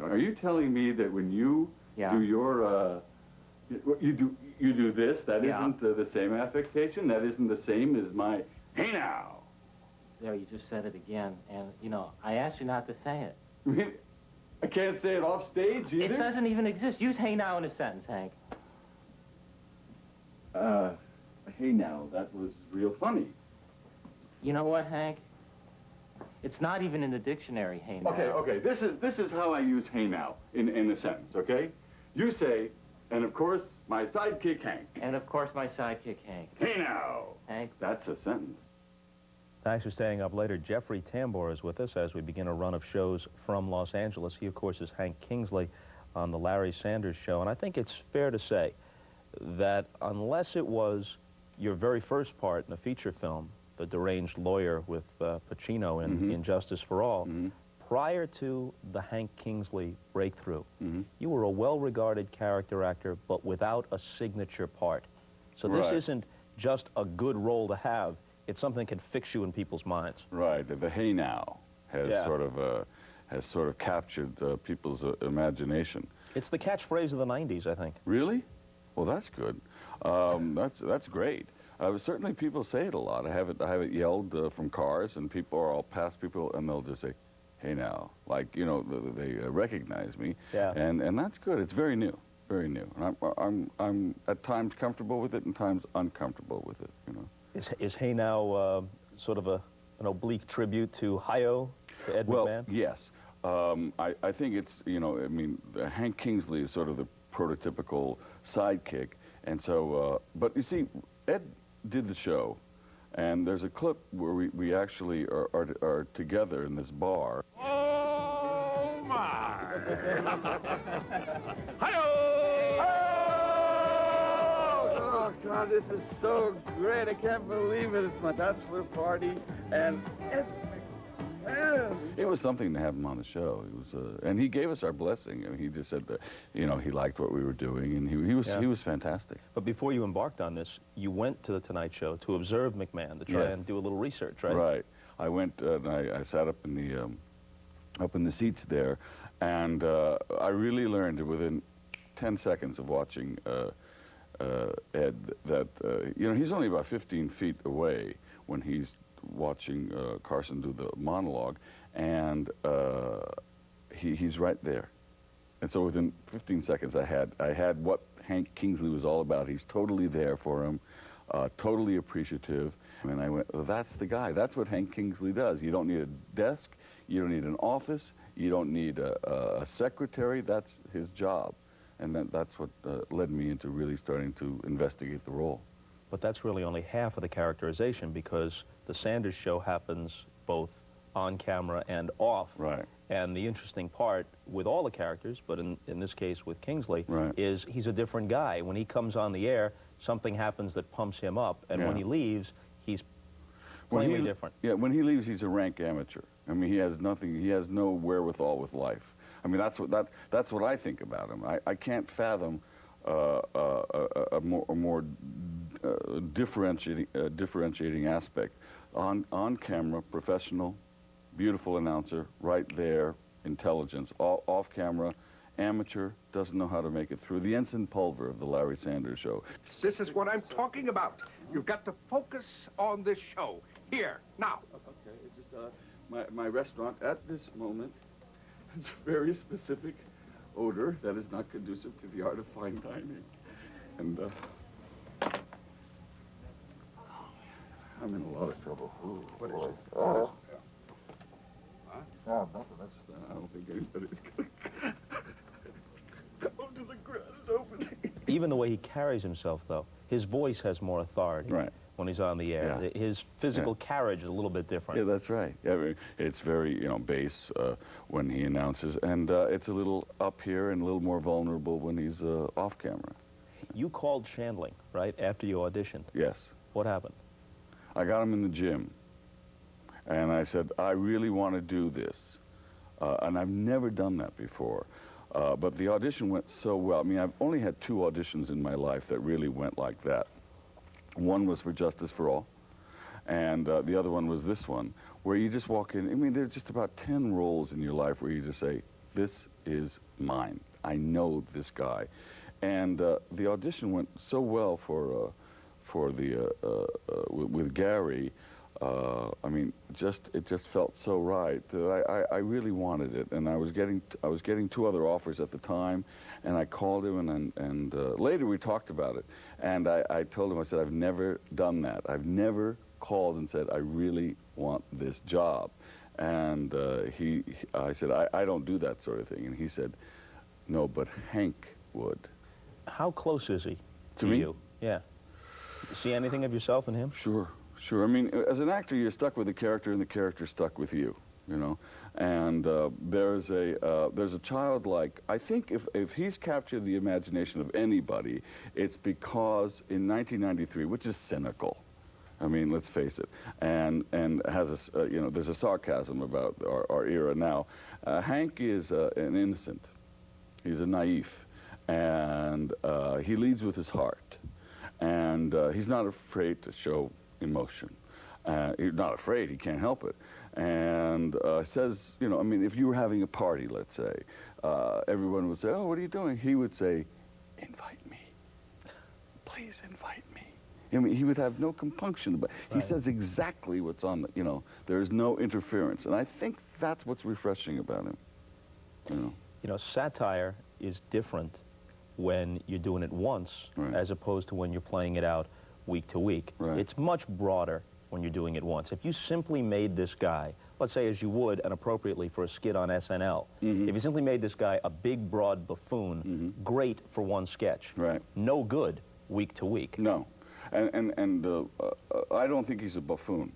Are you telling me that when you do your, you do this, that isn't the same affectation? That isn't the same as my, hey now? There, you just said it again, and, you know, I asked you not to say it. I can't say it off stage either? It doesn't even exist. Use hey now in a sentence, Hank. Hey now, that was real funny. You know what, Hank? It's not even in the dictionary, hey now. Okay, this is how I use hey now in a sentence, okay? You say, and of course, my sidekick, Hank. And of course, my sidekick, Hank. Hey now! Hank? That's a sentence. Thanks for staying up later. Jeffrey Tambor is with us as we begin a run of shows from Los Angeles. He, of course, is Hank Kingsley on the Larry Sanders Show. And I think it's fair to say that unless it was your very first part in a feature film, the deranged lawyer with Pacino in Justice for All, prior to the Hank Kingsley breakthrough, you were a well-regarded character actor, but without a signature part. So this isn't just a good role to have. It's something that can fix you in people's minds. Right. The hey now has sort of captured people's imagination. It's the catchphrase of the '90s, I think. Really? Well, that's good. That's great. Certainly, people say it a lot. I have it yelled from cars, and people are all past people, and they'll just say, "Hey now," like, you know, they recognize me. Yeah. And that's good. It's very new, very new. And I'm at times comfortable with it, and times uncomfortable with it. You know. Is Hey Now sort of an oblique tribute to Hi-Yo, to Ed McMahon? Well, yes. I think it's, you know, I mean, Hank Kingsley is sort of the prototypical sidekick. And so, but you see, Ed did the show, and there's a clip where we actually are together in this bar. Oh, my! Hi-yo! Oh, God, this is so great. I can't believe it. It's my bachelor party, and it was something to have him on the show. It was, and he gave us our blessing. I mean, he just said that, you know, he liked what we were doing, and he was fantastic. But before you embarked on this, you went to the Tonight Show to observe McMahon, to try and do a little research, right? Right. I went and I sat up in the seats there, and I really learned within 10 seconds of watching Ed that you know, he's only about 15 feet away when he's watching Carson do the monologue, and he's right there. And so within 15 seconds, I had what Hank Kingsley was all about. He's totally there for him, totally appreciative. And I went, well, that's the guy. That's what Hank Kingsley does. You don't need a desk. You don't need an office. You don't need a secretary. That's his job. And that's what led me into really starting to investigate the role. But that's really only half of the characterization, because the Sanders Show happens both on camera and off. Right. And the interesting part with all the characters, but in this case with Kingsley, is he's a different guy. When he comes on the air, something happens that pumps him up, and when he leaves, he's plainly different. Yeah, when he leaves, he's a rank amateur. I mean, he has nothing, he has no wherewithal with life. I mean, that's what I think about him. I can't fathom a more differentiating aspect. On camera, professional, beautiful announcer, right there, intelligence. Off camera, amateur, doesn't know how to make it through. The Ensign Pulver of the Larry Sanders Show. This is what I'm talking about. You've got to focus on this show. Here, now. Okay, it's just my restaurant at this moment has a very specific odor that is not conducive to the art of fine dining. And I'm in a lot of trouble. Ooh, what is it? Huh? No, nothing. I don't think anybody's going to go to the grand opening. Even the way he carries himself, though, his voice has more authority when he's on the air. His physical carriage is a little bit different. Yeah, that's right. Yeah, I mean, it's very, you know, bass when he announces, and it's a little up here and a little more vulnerable when he's off camera. You called Chandling, right, after you auditioned? Yes. What happened? I got him in the gym, and I said, I really want to do this, and I've never done that before. But the audition went so well. I mean, I've only had 2 auditions in my life that really went like that. One was for Justice for All, and the other one was this one, where you just walk in. I mean, there's just about 10 roles in your life where you just say, this is mine. I know this guy. And the audition went so well with Gary. I mean, it just felt so right that I really wanted it, and I was getting 2 other offers at the time, and I called him, and later we talked about it, and I told him, I said, I've never done that. I've never called and said, I really want this job, and I said, I don't do that sort of thing, and he said, no, but Hank would. How close is he to me? you? Yeah. See anything of yourself in him? Sure. Sure. I mean, as an actor, you're stuck with the character, and the character's stuck with you. You know, and there's a childlike. I think if he's captured the imagination of anybody, it's because in 1993, which is cynical. I mean, let's face it, and has a you know, there's a sarcasm about our era now. Hank is an innocent. He's a naif, and he leads with his heart, and he's not afraid to show emotion. He's not afraid, he can't help it. And says, you know, I mean, if you were having a party, let's say, everyone would say, oh, what are you doing? He would say, invite me. Please invite me. I mean, he would have no compunction, but he says exactly what's on the, you know, there's no interference. And I think that's what's refreshing about him, you know. You know, satire is different when you're doing it once as opposed to when you're playing it out week to week. It's much broader when you're doing it once. If you simply made this guy, let's say as you would and appropriately for a skit on SNL, if you simply made this guy a big, broad buffoon, great for one sketch, no good week to week. No, and I don't think he's a buffoon.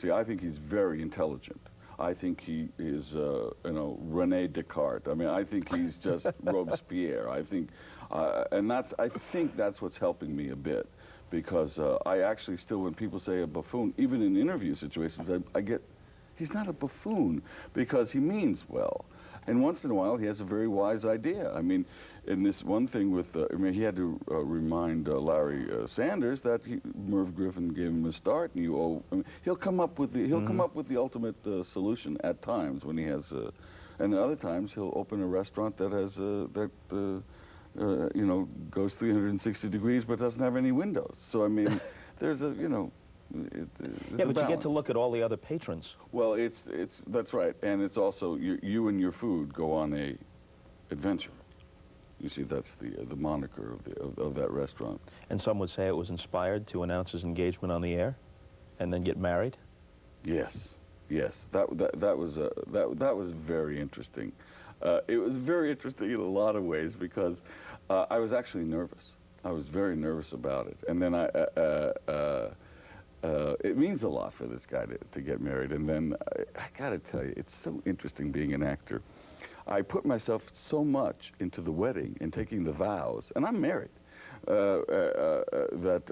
See, I think he's very intelligent. I think he is, you know, René Descartes. I mean, I think he's just Robespierre. I think, and I think that's what's helping me a bit. Because I actually still, when people say a buffoon, even in interview situations, I get, he's not a buffoon, because he means well. And once in a while, he has a very wise idea. I mean, in this one thing with, I mean, he had to remind Larry Sanders that Merv Griffin gave him a start, and I mean, he'll come up with the ultimate solution at times when he has, and other times he'll open a restaurant that has you know, goes 360 degrees but doesn't have any windows. So I mean, there's a, you know, yeah, but you get to look at all the other patrons. Well, that's right, and it's also you and your food go on a adventure. You see, that's the moniker of that restaurant. And some would say it was inspired to announce his engagement on the air, and then get married. Yes, yes, that was very interesting. It was very interesting in a lot of ways because I was actually nervous. I was very nervous about it. And then it means a lot for this guy to get married. And then I got to tell you, it's so interesting being an actor. I put myself so much into the wedding and taking the vows, and I'm married, that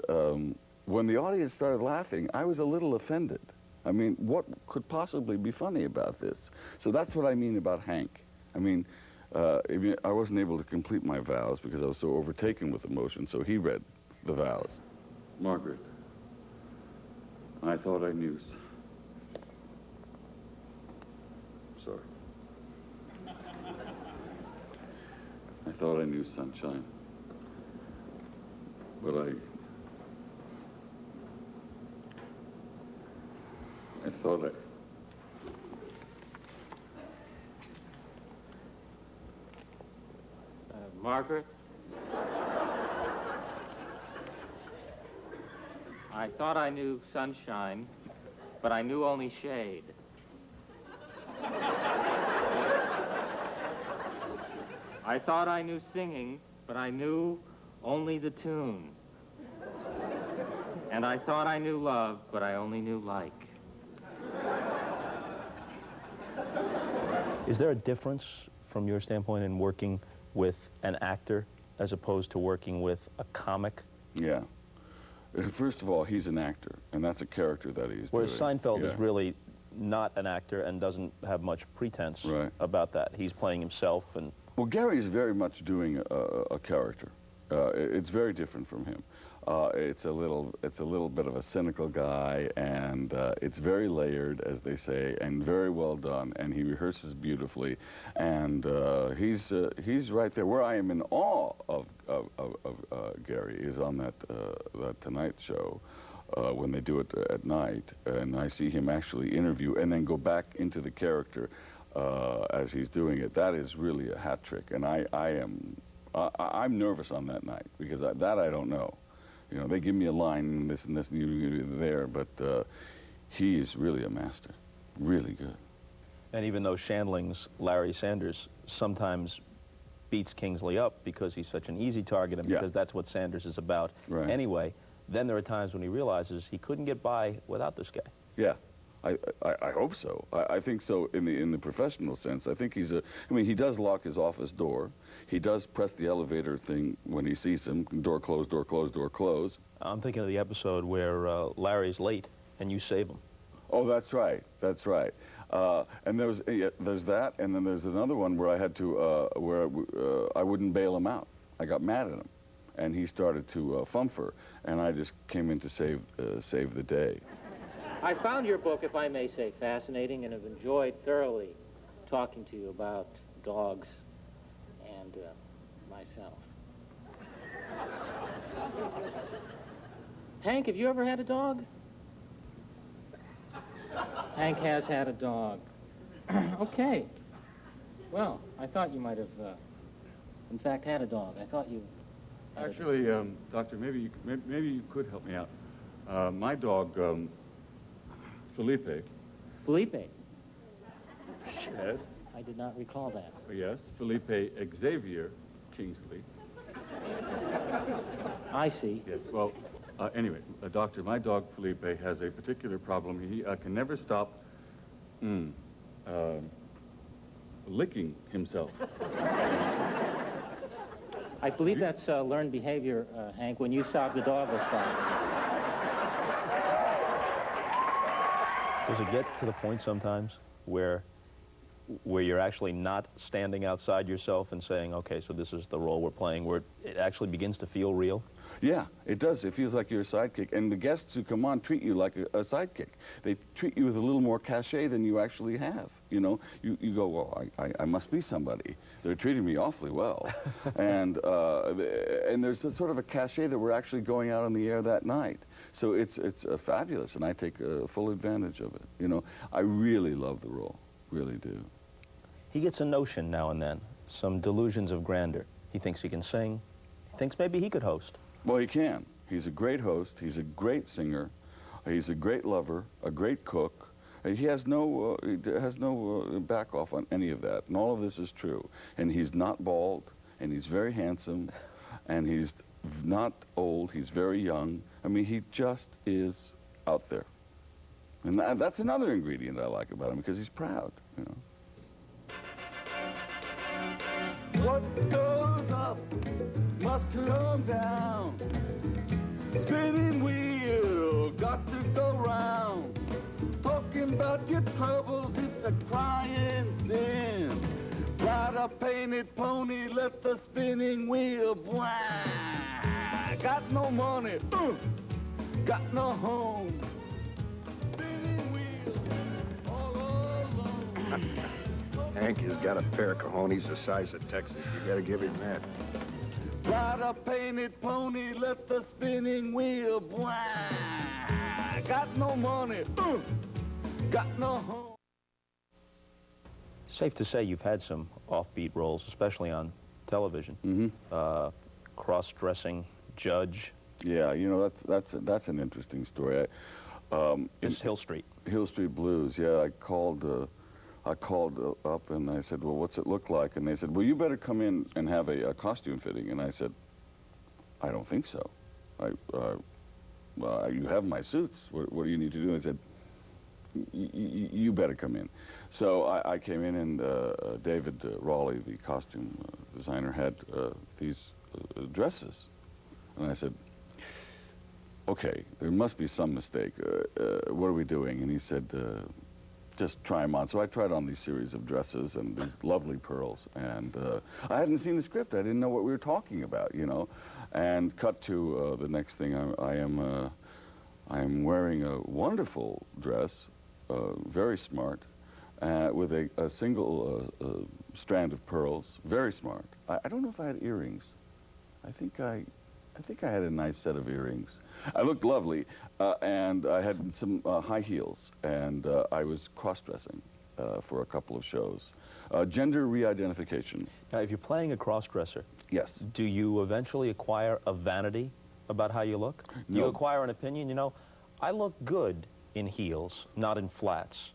when the audience started laughing, I was a little offended. I mean, what could possibly be funny about this? So that's what I mean about Hank. I mean, I wasn't able to complete my vows because I was so overtaken with emotion, so he read the vows. Margaret, I thought I knew. Sorry. I thought I knew sunshine, but I thought I... Margaret? I thought I knew sunshine, but I knew only shade. I thought I knew singing, but I knew only the tune. And I thought I knew love, but I only knew like. Is there a difference from your standpoint in working with an actor as opposed to working with a comic? Yeah. First of all, he's an actor, and that's a character that he's Whereas doing. Seinfeld is really not an actor and doesn't have much pretense about that. He's playing himself. And well, Gary's very much doing a character. It's very different from him. It's a little bit of a cynical guy, and it's very layered, as they say, and very well done. And he rehearses beautifully, and he's right there. Where I am in awe of Gary is on that Tonight Show. When they do it at night, and I see him actually interview and then go back into the character as he's doing it. That is really a hat trick, and I'm nervous on that night because that I don't know. You know, they give me a line and this and this and you there, but he is really a master, really good. And even though Shandling's Larry Sanders sometimes beats Kingsley up because he's such an easy target and because that's what Sanders is about anyway, then there are times when he realizes he couldn't get by without this guy. Yeah, I hope so. I think so in the professional sense. I think I mean, he does lock his office door. He does press the elevator thing when he sees him. Door closed, door closed, door closed. I'm thinking of the episode where Larry's late and you save him. Oh, that's right. That's right. And there's that, and then there's another one where I had to I wouldn't bail him out. I got mad at him, and he started to fumfer, and I just came in to save the day. I found your book, if I may say, fascinating, and have enjoyed thoroughly talking to you about dogs and myself. Hank, have you ever had a dog? Hank has had a dog. Okay. Well, I thought you might have, in fact, had a dog. I thought you... Actually, Doctor, maybe you could help me out. My dog, Felipe. Felipe? Yes. I did not recall that. Yes, Felipe Xavier Kingsley. I see. Yes, well, anyway, Doctor, my dog Felipe has a particular problem. He can never stop licking himself. I believe that's learned behavior, Hank. When you stop, the dog will stop. Does it get to the point sometimes where you're actually not standing outside yourself and saying, okay, so this is the role we're playing, where it actually begins to feel real? Yeah, it does. It feels like you're a sidekick. And the guests who come on treat you like a sidekick. They treat you with a little more cachet than you actually have. You know, you go, well, I must be somebody. They're treating me awfully well. and there's a sort of a cachet that we're actually going out on the air that night. So it's fabulous, and I take full advantage of it. You know, I really love the role, really do. He gets a notion now and then, some delusions of grandeur. He thinks he can sing. He thinks maybe he could host. Well, he can. He's a great host. He's a great singer. He's a great lover, a great cook. He has no back off on any of that. And all of this is true. And he's not bald, and he's very handsome, and he's not old. He's very young. I mean, he just is out there. And that's another ingredient I like about him, because he's proud, you know. What goes up must come down. Spinning wheel, got to go round. Talking about your troubles, it's a crying sin. Ride a painted pony, let the spinning wheel blah. Got no money, got no home. Spinning wheel, all alone. Hank has got a pair of cojones the size of Texas. You gotta give him that. Ride a painted pony, let the spinning wheel blah. Got no money, got no home. Safe to say you've had some offbeat roles, especially on television. Mm-hmm. Cross-dressing judge. Yeah, you know, that's an interesting story. It's Hill Street. Hill Street Blues, yeah. I called up and I said, well, what's it look like? And they said, well, you better come in and have a costume fitting. And I said, I don't think so. You have my suits. What do you need to do? And they said, you better come in. So I came in, and David Raleigh, the costume designer, had these dresses. And I said, okay, there must be some mistake. What are we doing? And he said, just try them on. So I tried on these series of dresses and these lovely pearls, and I hadn't seen the script. I didn't know what we were talking about, you know. And cut to the next thing. I am wearing a wonderful dress, very smart, with a single strand of pearls, very smart. I don't know if I had earrings. I think I had a nice set of earrings. I looked lovely, and I had some high heels, and I was cross-dressing for a couple of shows. Gender re-identification. Now, if you're playing a cross-dresser, Yes. do you eventually acquire a vanity about how you look? Do you No. acquire an opinion? You know, I look good in heels, not in flats.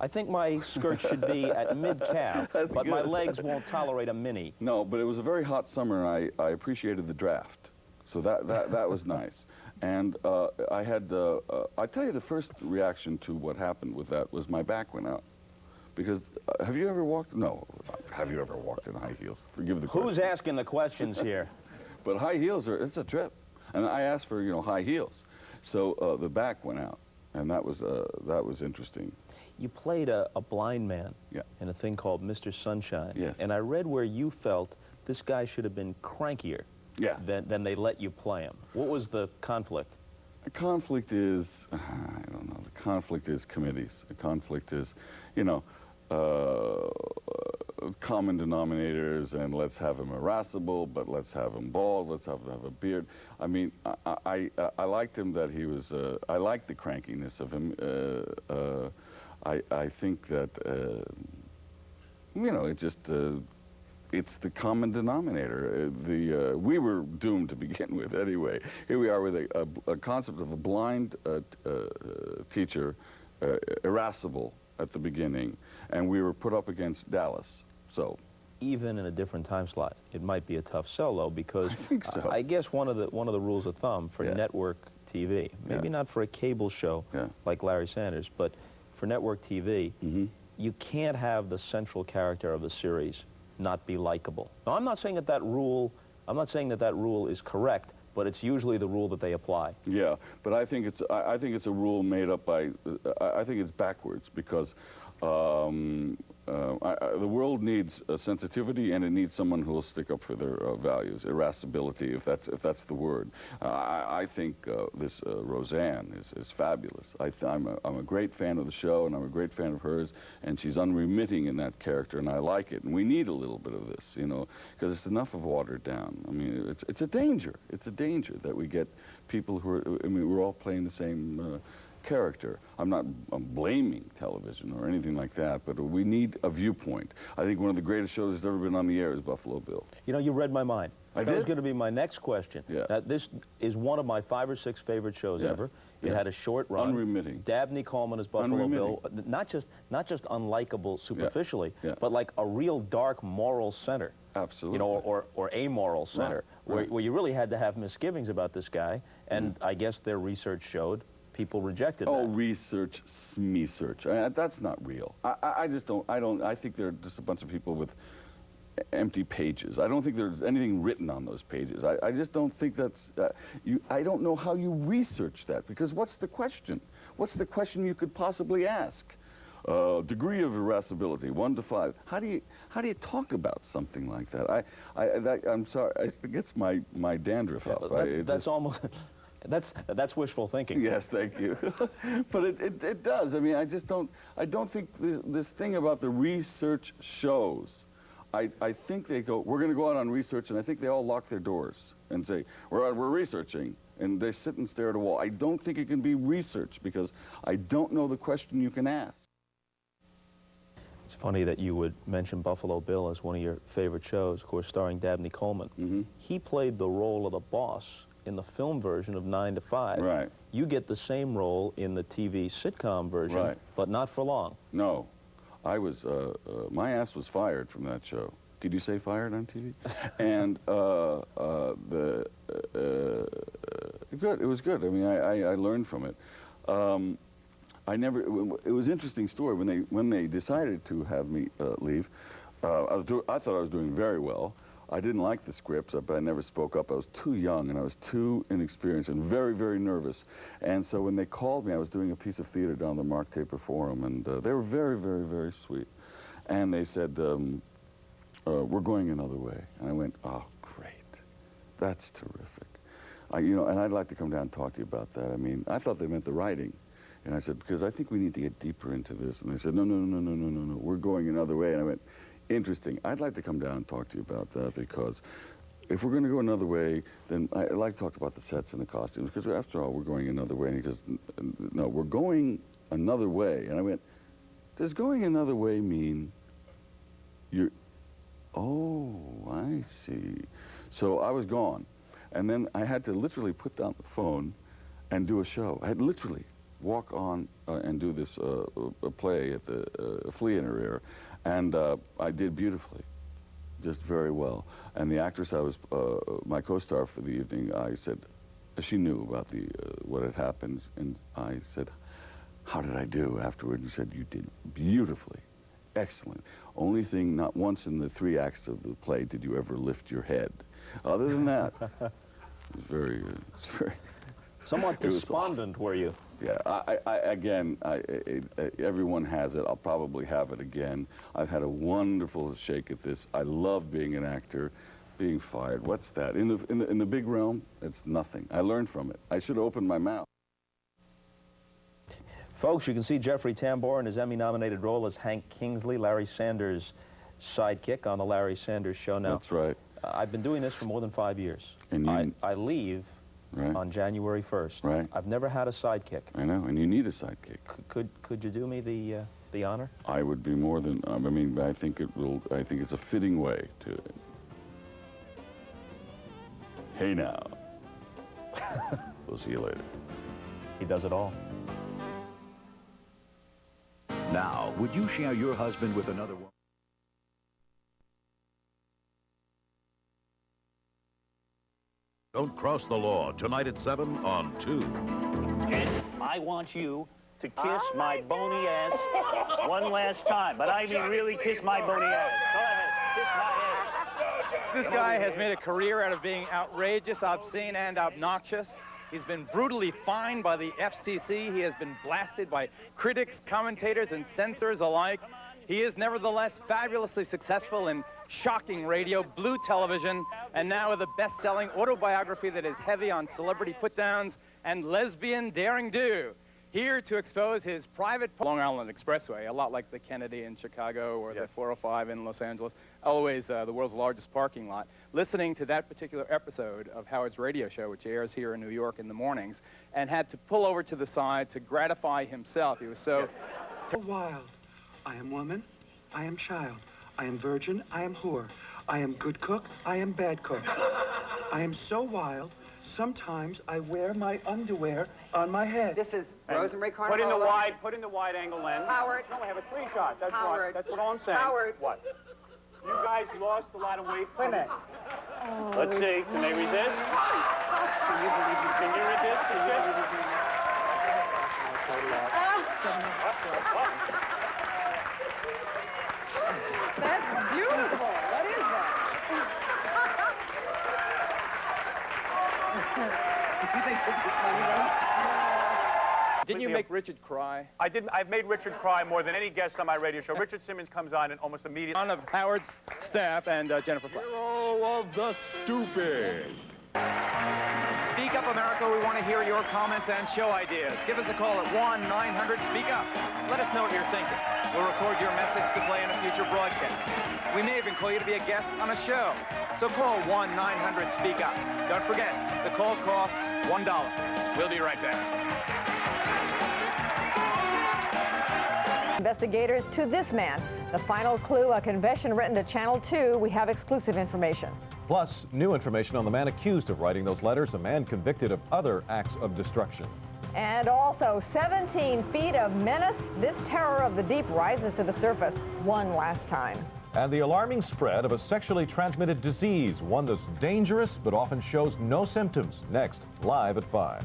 I think my skirt should be at mid-calf, That's but my good. legs won't tolerate a mini. No, but it was a very hot summer, and I appreciated the draft. So that was nice. And I tell you, the first reaction to what happened with that was my back went out. Because, have you ever walked? No. Have you ever walked in high heels? Forgive the question. Who's asking the questions here? But high heels it's a trip. And I asked for, you know, high heels. So the back went out. And that was interesting. You played a blind man Yeah. in a thing called Mr. Sunshine. Yes. And I read where you felt this guy should have been crankier Yeah. than they let you play him. What was the conflict? The conflict is, I don't know, the conflict is committees. The conflict is, you know, common denominators, and let's have him irascible, but let's have him bald, let's have a beard. I mean, I liked him that he was, I liked the crankiness of him. I think that, you know, it just, it's the common denominator. We were doomed to begin with anyway. Here we are with a concept of a blind teacher, irascible at the beginning, and we were put up against Dallas. So, Even in a different time slot, it might be a tough solo because I think so. I guess one of the rules of thumb for Yeah. network TV, maybe Yeah. not for a cable show Yeah. like Larry Sanders, but for network TV, Mhm. you can't have the central character of the series not be likable. Now, I'm not saying that that rule is correct, but it's usually the rule that they apply. Yeah, but I think it's a rule made up by. I think it's backwards because the world needs sensitivity, and it needs someone who will stick up for their values, irascibility, if that's the word. I think this Roseanne is fabulous. I'm a great fan of the show, and I'm a great fan of hers, and she's unremitting in that character, and I like it. And we need a little bit of this, you know, because it's enough of watered down. I mean, it's a danger. It's a danger that we get people who are. I mean, we're all playing the same. Character. I'm blaming television or anything like that, but we need a viewpoint. I think one of the greatest shows that's ever been on the air is Buffalo Bill. You know, you read my mind. I That was did? going to be my next question. Yeah. This is one of my 5 or 6 favorite shows Yeah. ever. It Yeah. had a short run. Unremitting. Dabney Coleman as Buffalo Bill. Unremitting. Not just unlikable superficially, Yeah. but like a real dark moral center. Absolutely. You know, or amoral center, Right. where you really had to have misgivings about this guy, and I guess their research showed people rejected Oh, that. research, SME-search. That's not real. I just don't, I think they're just a bunch of people with empty pages. I don't think there's anything written on those pages. I just don't think that's, I don't know how you research that, because what's the question? What's the question you could possibly ask? Degree of irascibility, 1 to 5. How do you talk about something like that? I'm sorry, it gets my dandruff up. That's almost... That's wishful thinking. Yes, thank you. But it does. I mean, I don't think this thing about the research shows. I think they go, we're going to go out on research, and I think they all lock their doors and say, we're researching, and they sit and stare at a wall. I don't think it can be research, because I don't know the question you can ask. It's funny that you would mention Buffalo Bill as one of your favorite shows, of course, starring Dabney Coleman. Mm-hmm. He played the role of the boss in the film version of 9 to 5. Right. You get the same role in the TV sitcom version, Right. but not for long. No. I was, my ass was fired from that show. Did you say fired on TV? And good, it was good. I mean, I learned from it. It was an interesting story. When they decided to have me leave, I thought I was doing very well. I didn't like the scripts, but I never spoke up. I was too young, and I was too inexperienced and very, very nervous. And so when they called me, I was doing a piece of theater down the Mark Taper Forum, and they were very, very, very sweet. And they said, we're going another way. And I went, oh, great. That's terrific. You know, and I'd like to come down and talk to you about that. I mean, I thought they meant the writing. And I said, because I think we need to get deeper into this. And they said, no, we're going another way. And I went, interesting. I'd like to come down and talk to you about that, because if we're going to go another way, then I'd like to talk about the sets and the costumes, because after all, we're going another way. And he goes, no, we're going another way. And I went, does going another way mean you're, oh, I see. So I was gone. And then I had to literally put down the phone and do a show. I had literally walk on and do this a play at the Flea in Her Ear. And I did beautifully, just very well. And the actress I was, my co-star for the evening, I said, she knew about the what had happened, and I said, how did I do afterward? And she said, you did beautifully, excellent. Only thing, not once in the 3 acts of the play did you ever lift your head. Other than that, it was very, Somewhat despondent, were you? Yeah, again, everyone has it. I'll probably have it again. I've had a wonderful shake at this. I love being an actor. Being fired, what's that? In the big realm, it's nothing. I learned from it. I should have opened my mouth. Folks, you can see Jeffrey Tambor in his Emmy-nominated role as Hank Kingsley, Larry Sanders' sidekick on the Larry Sanders Show. Now, that's right. I've been doing this for more than 5 years. And I leave on January 1st. Right. I've never had a sidekick. I know, and you need a sidekick. Could you do me the honor? I would be more than. I mean, I think it's a fitting way to. Hey now. We'll see you later. He does it all. Now, would you share your husband with another woman? Don't Cross the Law, tonight at 7 on 2. And I want you to kiss my bony ass one last time. But I mean really kiss my bony ass. Go ahead, kiss my ass. This guy has made a career out of being outrageous, obscene, and obnoxious. He's been brutally fined by the FCC. He has been blasted by critics, commentators, and censors alike. He is nevertheless fabulously successful in shocking radio, blue television, and now with a best-selling autobiography that is heavy on celebrity put-downs and lesbian daring-do. Here to expose his private Long Island Expressway, a lot like the Kennedy in Chicago or the 405 in Los Angeles, always the world's largest parking lot. Listening to that particular episode of Howard's radio show, which airs here in New York in the mornings, and had to pull over to the side to gratify himself. He was so wild. I am woman, I am child, I am virgin, I am whore, I am good cook, I am bad cook. I am so wild, sometimes I wear my underwear on my head. This is Rosemary Carnival. Put in the wide angle lens. Howard. No, I have a 3-shot. That's Howard. That's what all I'm saying. Howard. What? You guys lost a lot of weight. Wait a minute. Let's see. Can they resist? Can you resist? Can you resist? That's beautiful. What is that? Didn't you make Richard cry? I didn't. I've made Richard cry more than any guest on my radio show. Richard Simmons comes on and almost immediately. One of Howard's staff and Jennifer Flack. Hero of the stupid. Speak Up America, we want to hear your comments and show ideas. Give us a call at 1-900-SPEAK-UP. Let us know what you're thinking. We'll record your message to play in a future broadcast. We may even call you to be a guest on a show. So call 1-900-SPEAK-UP. Don't forget, the call costs $1. We'll be right back. Investigators to this man. The final clue, a confession written to Channel 2. We have exclusive information. Plus, new information on the man accused of writing those letters, a man convicted of other acts of destruction. And also 17 feet of menace. This terror of the deep rises to the surface one last time. And the alarming spread of a sexually transmitted disease, one that's dangerous but often shows no symptoms. Next, live at 5.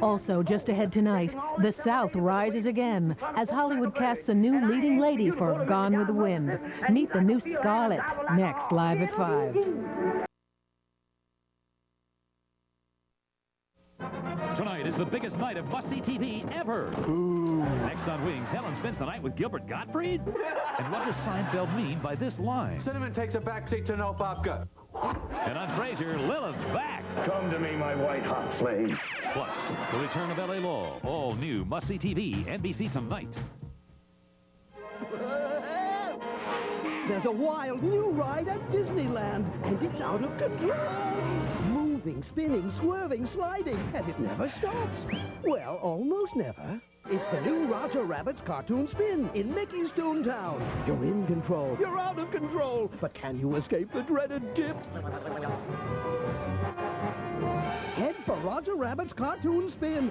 Also, just ahead tonight, the South rises again as Hollywood casts a new leading lady for Gone with the Wind. Meet the new Scarlet next, live at 5. Tonight is the biggest night of must-see TV ever. Next on Wings, Helen spends the night with Gilbert Gottfried. And what does Seinfeld mean by this line? Cinnamon takes a backseat to no babka. And on Frasier, Lilith's back. Come to me, my white hot flame. Plus, the return of L.A. Law. All new must-see TV, NBC tonight. There's a wild new ride at Disneyland, and it's out of control. Moving, spinning, swerving, sliding, and it never stops. Well, almost never. It's the new Roger Rabbit's Cartoon Spin in Mickey's Toontown. You're in control. You're out of control. But can you escape the dreaded dip? Head for Roger Rabbit's Cartoon Spin.